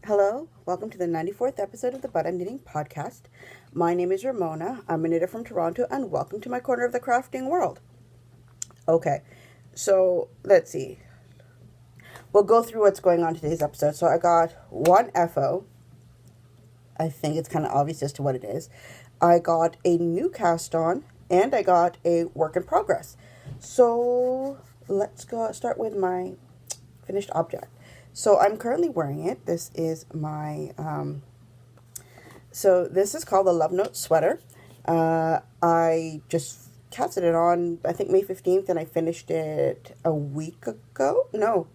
Hello, welcome to the 94th episode of the But I'm Knitting podcast. My name is Ramona. I'm a knitter from Toronto, and welcome to my corner of the crafting world. Okay, so let's see. We'll go through what's going on today's episode. So I got one FO. I think it's kind of obvious as to what it is. I got a new cast on, and I got a work in progress. So let's go start with my finished object. So I'm currently wearing it. This is my, so this is called the Love Note sweater. I just casted it on, I think May 15th, and I finished it a week ago. No,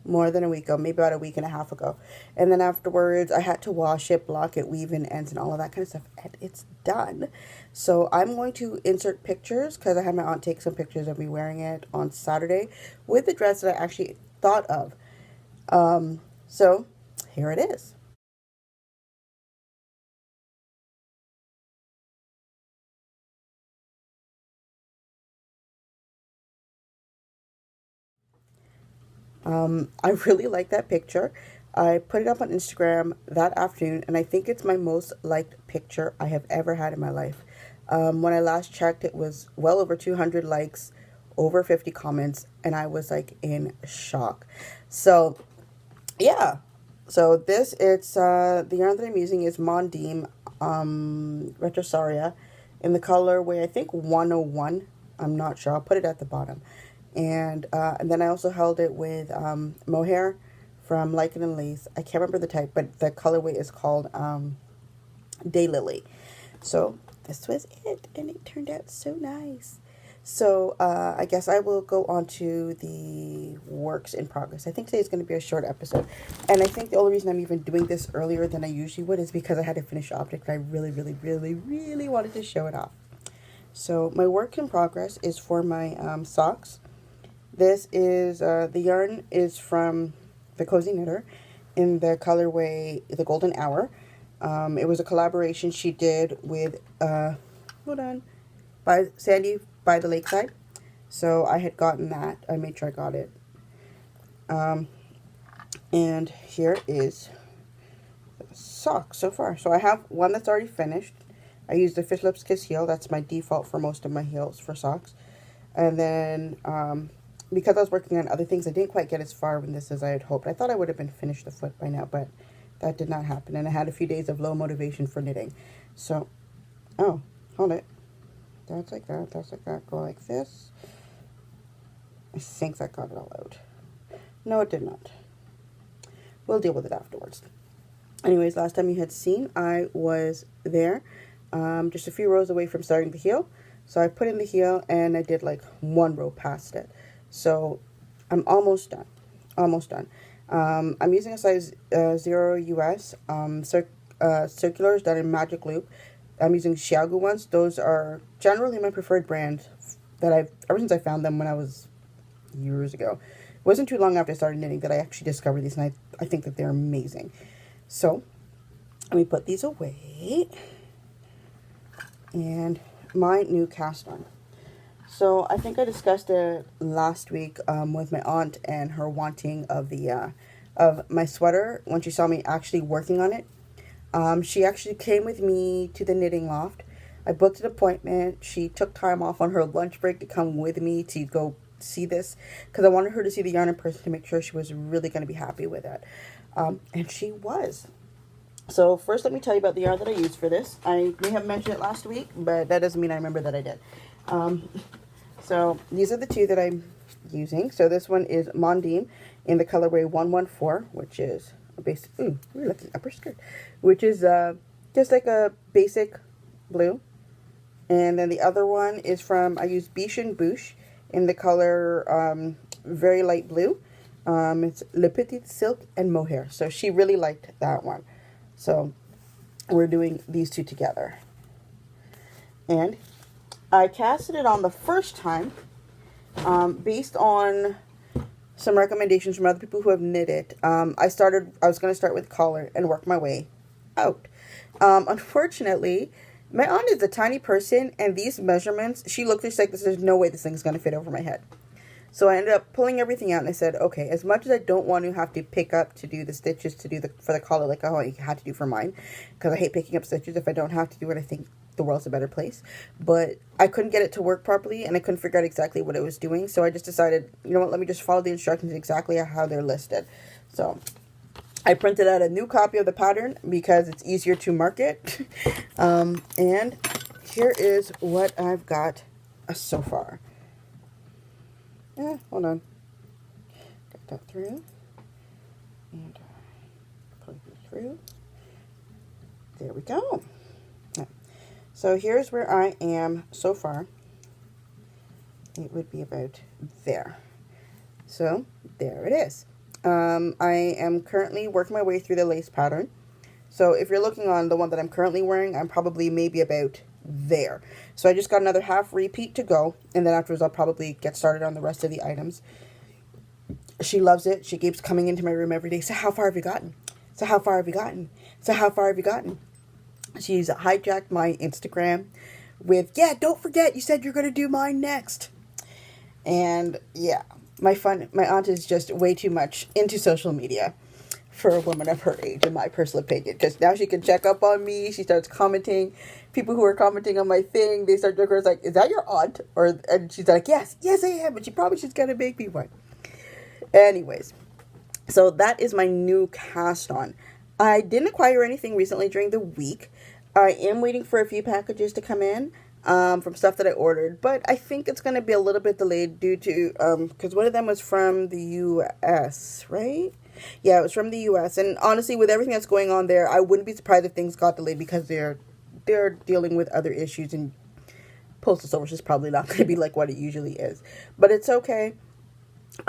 more than a week ago, maybe about a week and a half ago. And then afterwards, I had to wash it, block it, weave in ends, and all of that kind of stuff. And it's done. So I'm going to insert pictures, because I had my aunt take some pictures of me wearing it on Saturday with the dress that I actually thought of. So here it is. I really like that picture. I put it up on Instagram that afternoon, and I think it's my most liked picture I have ever had in my life. When I last checked, it was well over 200 likes, over 50 comments, and I was like in shock. So yeah, so the yarn that I'm using is Mondim Retrosaria in the colorway, I think 101. I'm not sure. I'll put it at the bottom. And then I also held it with mohair from Lichen and Lace. I can't remember the type, but the colorway is called Daylily. So this was it, and it turned out so nice. So I guess I will go on to the works in progress. I think today is going to be a short episode. And I think the only reason I'm even doing this earlier than I usually would is because I had to finish an object. I really, really, really, really wanted to show it off. So my work in progress is for my socks. This is, the yarn is from the Cozy Knitter in the colorway The Golden Hour. It was a collaboration she did with, by Sandy by the Lakeside. So I had gotten that. I made sure I got it. And here is the sock so far. So I have one that's already finished. I used the Fish Lips Kiss heel. That's my default for most of my heels for socks. And then, because I was working on other things, I didn't quite get as far with this as I had hoped. I thought I would have been finished the foot by now, but that did not happen. And I had a few days of low motivation for knitting. So, oh, hold it. That's like that, that's like that. Go like this. I think that got it all out. No, it did not. We'll deal with it afterwards. Anyways, last time you had seen, I was there, just a few rows away from starting the heel. So I put in the heel, and I did like one row past it. So I'm almost done. Almost done. I'm using a size 0 US circulars done in Magic Loop. I'm using Xiaogu ones. Those are generally my preferred brand that ever since I found them when I was years ago. It wasn't too long after I started knitting that I actually discovered these, and I think that they're amazing. So let me put these away. And my new cast on. So I think I discussed it last week with my aunt and her wanting of the of my sweater when she saw me actually working on it. She actually came with me to the knitting loft. I booked an appointment. She took time off on her lunch break to come with me to go see this because I wanted her to see the yarn in person to make sure she was really going to be happy with it. And she was. So first let me tell you about the yarn that I used for this. I may have mentioned it last week, but that doesn't mean I remember that I did. So these are the two that I'm using. So this one is Mondim in the colorway 114, which is a basic, we're looking upper skirt, which is just like a basic blue. And then the other one is from, I use Biche and Bouche in the color very light blue. It's Le Petit Silk and Mohair. So she really liked that one. So we're doing these two together. And I casted it on the first time based on some recommendations from other people who have knit it. I was going to start with collar and work my way out. Unfortunately, my aunt is a tiny person, and these measurements, she looked just like this. There's no way this thing's going to fit over my head. So I ended up pulling everything out, and I said, okay, as much as I don't want to have to pick up to do the stitches to do for the collar like how I had to do for mine, because I hate picking up stitches. If I don't have to do it, I think the world's a better place. But I couldn't get it to work properly, and I couldn't figure out exactly what it was doing. So I just decided, you know what, let me just follow the instructions exactly how they're listed. So I printed out a new copy of the pattern because it's easier to mark it. And here is what I've got so far. Hold on. Get that through. And plug it through. There we go. Yeah. So here's where I am so far. It would be about there. So there it is. I am currently working my way through the lace pattern. So if you're looking on the one that I'm currently wearing, I'm probably maybe about there. So I just got another half repeat to go, and then afterwards I'll probably get started on the rest of the items. She loves it. She keeps coming into my room every day. So how far have you gotten? So how far have you gotten? So how far have you gotten? She's hijacked my Instagram with, yeah, don't forget, you said you're going to do mine next. And yeah, my aunt is just way too much into social media for a woman of her age, in my personal opinion. Because now she can check up on me. She starts commenting. People who are commenting on my thing, they start joking. It's like, is that your aunt? And she's like, yes, I am. But she's going to make me one. Anyways, so that is my new cast on. I didn't acquire anything recently during the week. I am waiting for a few packages to come in from stuff that I ordered. But I think it's going to be a little bit delayed due to, because one of them was from the U.S., right? Yeah, it was from the U.S. And honestly, with everything that's going on there, I wouldn't be surprised if things got delayed because they're dealing with other issues, and postal service is probably not going to be like what it usually is. But it's okay.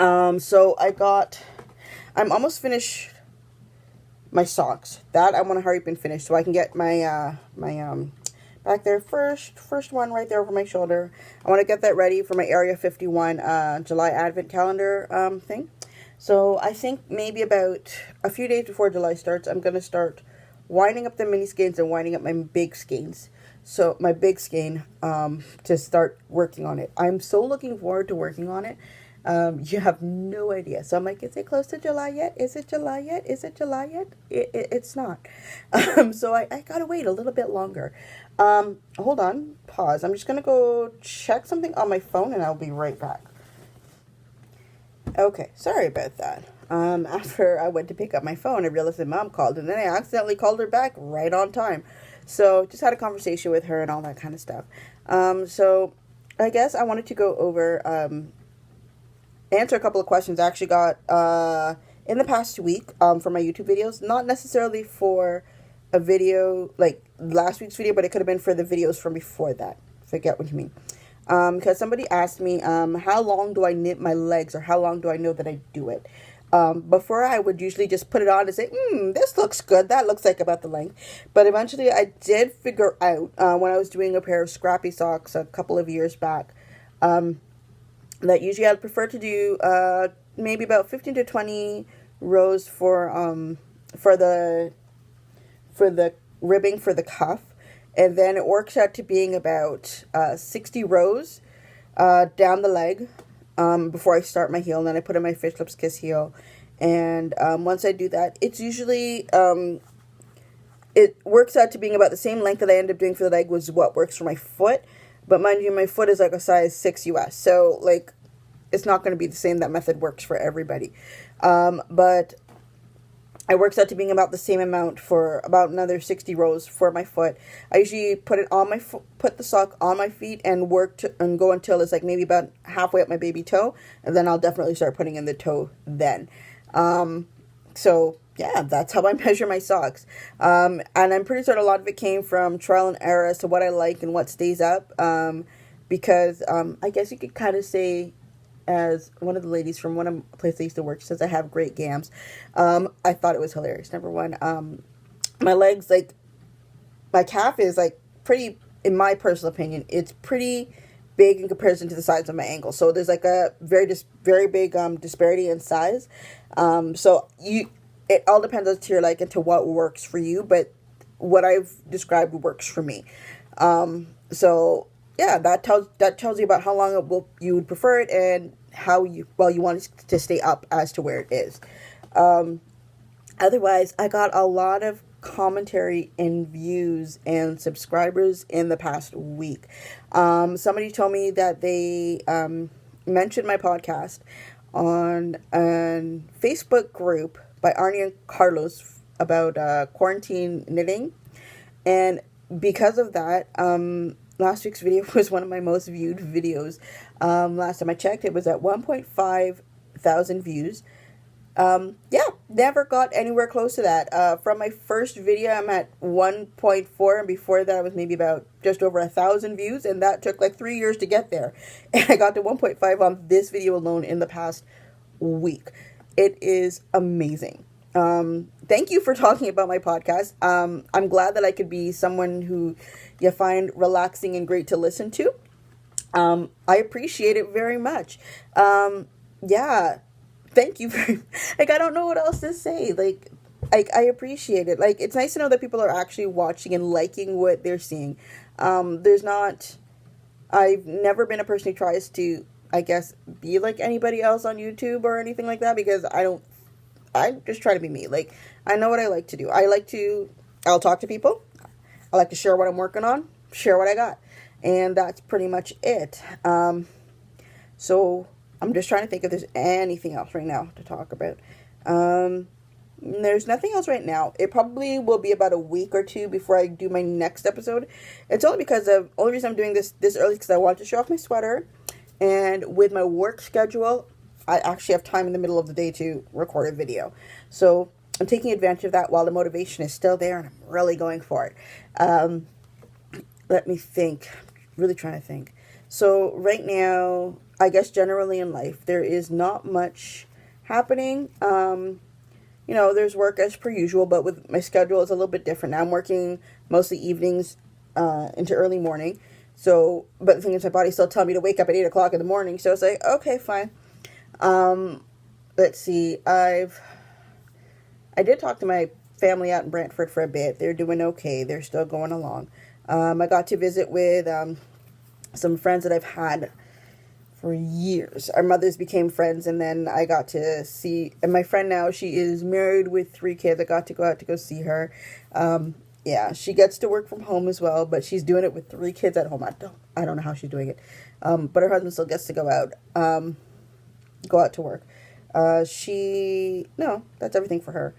So I'm almost finished my socks. That I want to hurry up and finish so I can get my back there first one right there over my shoulder. I want to get that ready for my Area 51 July Advent calendar thing. So I think maybe about a few days before July starts, I'm going to start winding up the mini skeins and winding up my big skeins. So my big skein to start working on it. I'm so looking forward to working on it. You have no idea. So I'm like, is it close to July yet? Is it July yet? Is it July yet? It's not. So I gotta wait a little bit longer. Hold on. Pause. I'm just gonna go check something on my phone and I'll be right back. Okay, sorry about that. After I went to pick up my phone, I realized that Mom called, and then I accidentally called her back right on time. So just had a conversation with her and all that kind of stuff. So I guess I wanted to go over, answer a couple of questions I actually got in the past week for my YouTube videos. Not necessarily for a video like last week's video, but it could have been for the videos from before that. Forget what you mean. Because somebody asked me, how long do I knit my legs, or how long do I know that I do it? Before I would usually just put it on and say, this looks good. That looks like about the length. But eventually I did figure out, when I was doing a pair of scrappy socks a couple of years back, that usually I'd prefer to do, maybe about 15 to 20 rows for the ribbing for the cuff. And then it works out to being about 60 rows down the leg before I start my heel. And then I put in my Fish Lips Kiss heel. And once I do that, it's usually, it works out to being about the same length that I end up doing for the leg was what works for my foot. But mind you, my foot is like a size 6 US. So, like, it's not going to be the same. That method works for everybody. But it works out to being about the same amount for about another 60 rows for my foot. I usually put it on my put the sock on my feet and and go until it's like maybe about halfway up my baby toe, and then I'll definitely start putting in the toe then. So yeah, that's how I measure my socks. And I'm pretty certain a lot of it came from trial and error as to what I like and what stays up. Because I guess you could kind of say, as one of the ladies from one of the places I used to work says, I have great gams. I thought it was hilarious. Number one, my legs, like, my calf is, like, pretty, in my personal opinion, it's pretty big in comparison to the size of my ankle. So there's, like, a very big disparity in size. So it all depends on to your like and to what works for you, but what I've described works for me. So yeah, that tells you about how long you would prefer it and how you want it to stay up as to where it is. Otherwise, I got a lot of commentary and views and subscribers in the past week. Somebody told me that they mentioned my podcast on a Facebook group by Arnie and Carlos about quarantine knitting. And because of that, last week's video was one of my most viewed videos. Last time I checked, it was at 1.5 thousand views. Yeah, never got anywhere close to that. From my first video, I'm at 1.4, and before that, I was maybe about just over 1,000 views, and that took like 3 years to get there. And I got to 1.5 on this video alone in the past week. It is amazing. Thank you for talking about my podcast. I'm glad that I could be someone who you find relaxing and great to listen to. I appreciate it very much. Yeah. Thank you very like, I don't know what else to say. Like, I appreciate it. Like, it's nice to know that people are actually watching and liking what they're seeing. I've never been a person who tries to, I guess, be like anybody else on YouTube or anything like that, because I just try to be me. Like, I know what I like to do. I'll talk to people. I like to share what I'm working on, share what I got. And that's pretty much it. So I'm just trying to think if there's anything else right now to talk about. There's nothing else right now. It probably will be about a week or two before I do my next episode. It's only because only reason I'm doing this early is because I want to show off my sweater. And with my work schedule, I actually have time in the middle of the day to record a video. So I'm taking advantage of that while the motivation is still there, and I'm really going for it. Let me think. Really trying to think. So right now, I guess generally in life, there is not much happening. There's work as per usual, but with my schedule, it's a little bit different. Now I'm working mostly evenings into early morning. So, but the thing is, my body's still telling me to wake up at 8 o'clock in the morning. So it's like, okay, fine. Let's see. I did talk to my family out in Brantford for a bit. They're doing okay. They're still going along. I got to visit with some friends that I've had for years. Our mothers became friends, and then I got to see, and my friend now, she is married with 3 kids. I got to go out to go see her. Yeah, she gets to work from home as well, but she's doing it with 3 kids at home. I don't know how she's doing it. But her husband still gets to go out to work. That's everything for her.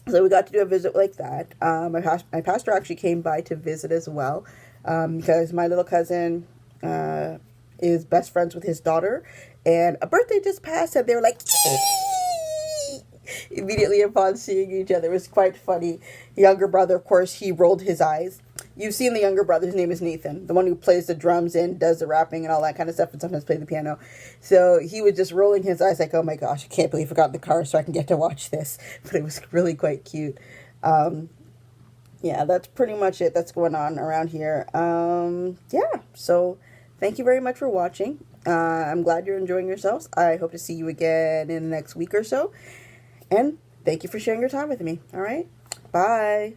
So we got to do a visit like that. My pastor actually came by to visit as well, because my little cousin is best friends with his daughter, and a birthday just passed, and they were like, immediately upon seeing each other. It was quite funny. The younger brother, of course, he rolled his eyes. You've seen the younger brother. His name is Nathan, the one who plays the drums and does the rapping and all that kind of stuff, and sometimes plays the piano. So he was just rolling his eyes like, oh my gosh, I can't believe I got in the car so I can get to watch this. But it was really quite cute. Yeah, that's pretty much it that's going on around here. Yeah, so thank you very much for watching. I'm glad you're enjoying yourselves. I hope to see you again in the next week or so. And thank you for sharing your time with me. All right? Bye.